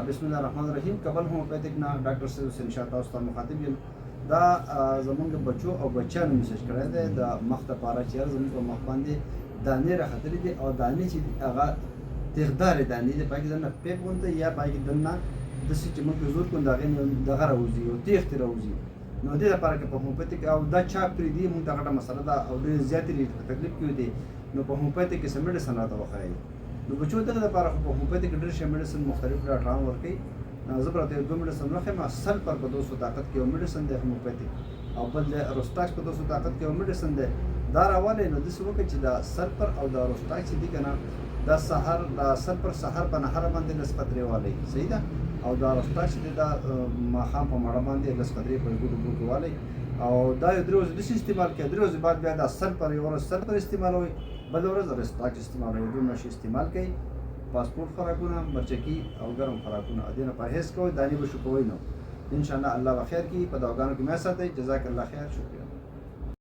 بسم الله الرحمن الرحیم. قبل هومیوپیتیک نه ډاکټر سید حسین شاه تاسو ته مخاطب یم. دا زمونږ بچو او بچیانو میسج کړی دی د مخ دپاره چې یاره زمونږ په مخ باندې دانې راختلي دي او دانې چې دي هغه تیغدارې دانې دي، پکې دننه پیپ غوندې یا پکې دننه داسې چې موږ زور کړو د هغې نه دغه راوځي او تیښتې راوځي. نو دې لپاره که په هومیوپیتیک او دا چاپ کړي دي موږ ته غټه مسله ده او ډېرې زیاتې په تکلیف کې دي. نو په هومیوپیتیک کې څه میډیسن راته وښایي. نو بچو دغه لپاره خو په هومیوپیتیک کې ډېر شی میډیسن مختلف ډاکټران ورکوي. زه به راته یو 2 میډیسن وښیم. سلفر په 200 طاقت کې یو میډیسن دی هومیوپیتیک، او بل روسټاکس په 200 طاقت کې یو میډیسن دی. دا راولئ نو داسې وکړئ چې دا سلفر او دا روسټاکس چې دي که نه دا سهار دا سلفر سهار په نهاره باندې لس قطرې والئ، صحیح ده، او دا روسټاکس چې دی دا ماښام په مړه باندې لس قطرې په اوبو ډوبو کې والئ. او دا یو 3 ورځې داسې استعمال کړئ. 3 ورځې بعد بیا دا سلفر یو ورځ سلفر استعمالوئ، بله ورځ روسټاکس استعمالوئ. دومره شي استعمال کوئ. پاسپورټ خوراکونه، مرچکي او ګرم خوراکونه دې نه پرهیز کوئ. دانې به شو کوئ نو انشاءالله الله به خیر کړي. په دعاګانو کې مه ساتئ. جزاک الله خیر. شکریہ.